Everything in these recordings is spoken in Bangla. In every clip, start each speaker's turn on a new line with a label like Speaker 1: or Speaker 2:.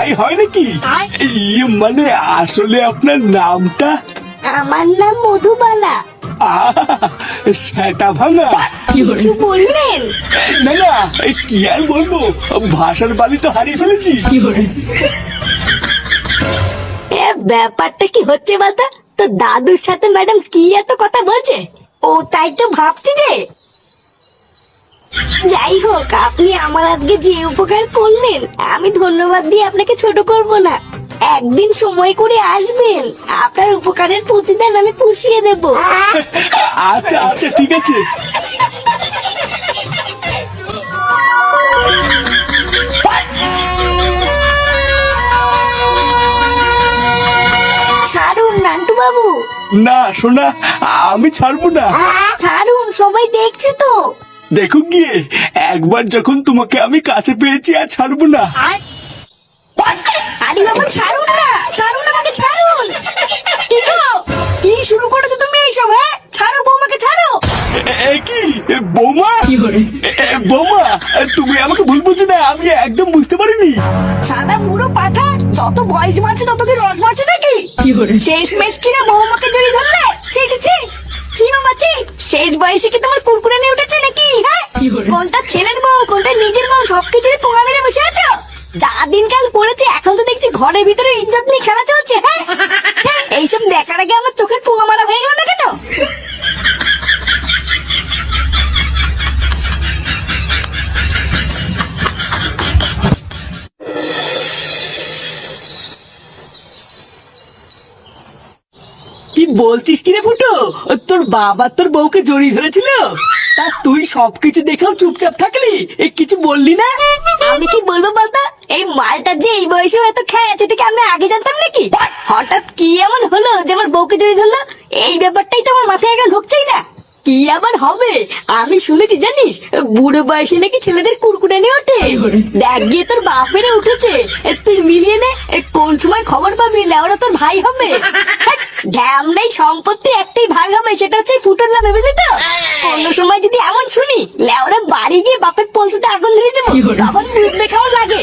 Speaker 1: এই হয় নাকি? মানে আসলে আপনার নামটা?
Speaker 2: আমার নাম মধুবালা।
Speaker 1: সেটা ভাঙা।
Speaker 2: কিছু বললেন?
Speaker 1: না না, কি আর বলবো, ভাষার বালি তো হারিয়ে ফেলেছি।
Speaker 2: ব্যাপারটা কি হচ্ছে বলতো? তো দাদুর সাথে ম্যাডাম কি এত কথা বলছে? ও তাই তো ভাবছি রে। যাই হোক, আপনি আমার আজকে যে উপকার করলেন, আমি ধন্যবাদ দিয়ে আপনাকে ছোট করব না। একদিন সময় করে আসবেন, আপনার উপকারের প্রতিদান আমি পুষিয়ে দেব।
Speaker 1: আচ্ছা আচ্ছা, ঠিক আছে।
Speaker 2: ছাড়ুন নান্টু বাবু।
Speaker 1: না সোনা, আমি ছাড়বো না।
Speaker 2: ছাড়ুন, সবাই দেখছে তো।
Speaker 1: দেখো গিয়ে, একবার যখন তোমাকে আমি কাছে পেয়েছি আর ছাড়বো না।
Speaker 2: আরে বাবা, ছাড়ুন না, ছাড়ুন আমাকে, ছাড়ুন। কি গো, কি শুরু করেছো তুমি এইসব? হ্যাঁ, ছাড়ো বৌমাকে, ছাড়ো।
Speaker 1: কি বৌমা? বৌমা, তুমি আমাকে ভুল বুঝছো না, আমি একদম বুঝতে পারিনি।
Speaker 2: সাদা বুড়ো পাঠা, যত বয়স মারছে তত কি রস মারছে নাকি? শেষ মেশ কিনা বৌমাকে জড়িয়ে ধরলে? বাবাচি, শেষ বয়সে কি তোমার কুরকুরে নিয়ে উঠেছে নাকি? হ্যাঁ, কোনটা ছেলের বউ কোনটা নিজের বউ সবকিছুর পোঙা মেরে বসে আছো। যা দিনকাল পড়েছে, এখন তো দেখছি ঘরের ভিতরে ইজ্জত নিয়ে খেলা চলছে। হ্যাঁ, এইসব দেখার আগে আমার চোখের পোঙা মারা হয়ে গেল না কেন?
Speaker 3: কি বলছিস কি রে ফুটো? তোর বাবা তোর বউকে জড়িয়ে ধরেছিল, তা তুই সবকিছু দেখেও চুপচাপ থাকলি, কিছু বললি না?
Speaker 2: আমি কি বলবো বলতো? এই মালটা যে এই বয়সে এত খেয়ে আছে, এটাকে আমি আগে জানতাম নাকি? হঠাৎ কি এমন হলো যে আমার বউকে জড়িয়ে ধরলো? এই ব্যাপারটাই তো আমার মাথায় এখন ঢুকছেই না। কি আবার হবে? আমি শুনেছি জানিস, বুড়ো বয়সে নাকি ছেলেদের কুরকুরে নিয়ে ওঠে। দেখ গিয়ে তোর বাপেরে উঠেছে, তুই মিলিয়ে নে, কোন সময় খবর পাবি লেওরা তোর ভাই হবে। ঢ্যাম নেই, সম্পত্তি একটাই ভাগ হবে, সেটা হচ্ছে ফুটোর নামে, বুঝলি তো? অন্য সময় যদি এমন শুনি, লেওরা বাড়ি গিয়ে বাপের পলসিতে আগুন ধরে দেবো, তখন বুঝবে কেমন লাগে।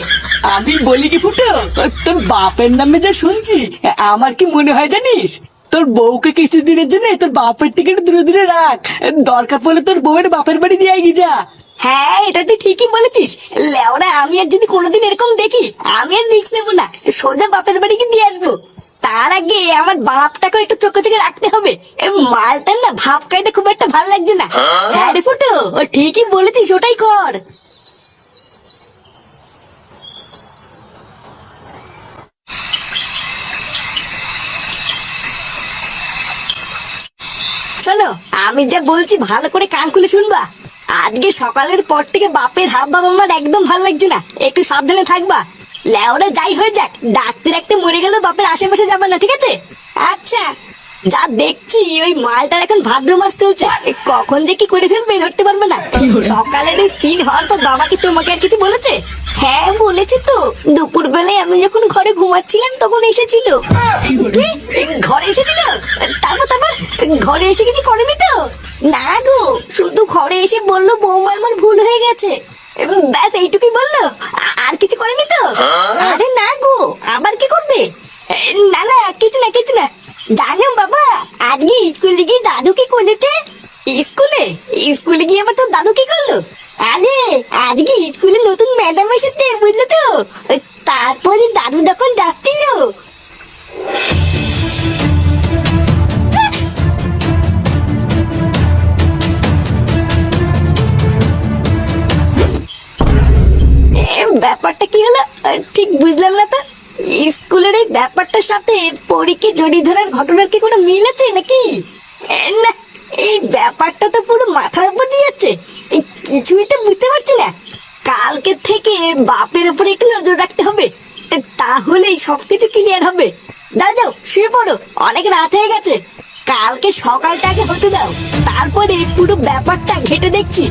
Speaker 3: আমি বলি কি ফুটো, তোর বাপের নামে যা শুনছি, আমার কি মনে হয় জানিস, তোর বউকে কিছুদিনের জন্য তোর বাপের থেকে একটু দূরে দূরে রাখ, দরকার পড়লে তোর বউয়ের বাপের বাড়ি দিয়ে গিয়ে যা।
Speaker 2: হ্যাঁ, এটা তুই ঠিকই বলেছিস। লেওরা আমি আর যদি কোনোদিন এরকম দেখি, আমি আর রিস্ক নেবো না, সোজা বাপের বাড়িকে দিয়ে আসবো। তার আগে আমার বাপটাকে একটু চোখে চোখে রাখতে হবে। মালটার না ভাব খাইতে খুব একটা ভালো লাগছে না। হ্যাঁ রে ফুটো, ও ঠিকই বলেছিস, ওটাই কর। শোনো, আমি যা বলছি ভালো করে কান খুলে শুনবা। আজকে সকালের পর থেকে বাপের হাব ভাব আমার একদম ভালো লাগছে না, একটু সাবধানে থাকবা। লেওরা যাই হয়ে যাক, ডাক্তার একটা মরে গেল বাপের আশেপাশে যাবে না, ঠিক আছে? আচ্ছা। যা দেখছি ওই মালটার এখন ভাদ্র মাস চলছে, কখন যে কি করে ফেলবে ধরতে পারবে না। সকালের ওই সিন হওয়ার পর বাবা কি তোমাকে আর কিছু বলেছে? হ্যাঁ বলেছি তো, দুপুর বেলায় আমি যখন ঘরে ঘুমাচ্ছিলাম তখন এসেছিল। ঘরে এসেছিল? তারপর ঘরে এসে কিছু করেনি তো? না গো, শুধু ঘরে এসে বললো বৌমা আমার ভুল হয়ে গেছে, ব্যাস এইটুকুই বললো, আর কিছু করেনি তো? আরে না গো, আবার কি করবে? না না, কিছু না কিছু না। জানো বাবা, আজকে স্কুলে গিয়ে দাদু কি করেছে? স্কুলে গিয়ে আবার তোর দাদু কি করলো? আরে আজকে স্কুলে নতুন ম্যাডাম এসেছে, বুঝলো তো? তারপরে দাদু যখন যাচ্ছিল, ব্যাপারটা কি হলো ঠিক বুঝলাম না তো। স্কুলের এই ব্যাপারটার সাথে পরীকে জড়িয়ে ধরার ঘটনার কি কোনো মিল আছে নাকি? না, এই ব্যাপারটা তো পুরো মাথার উপর দিয়ে যাচ্ছে, কিছুই তো বুঝতে পারছি না। কালকে থেকে বাপের উপরে একটু নজর রাখতে হবে, তাহলেই সবকিছু ক্লিয়ার হবে। দাও যাও, শুয়ে পড়ো, অনেক রাত হয়ে গেছে। কালকে সকালটাকে হতে দাও, তারপরে পুরো ব্যাপারটা ঘেটে দেখছি।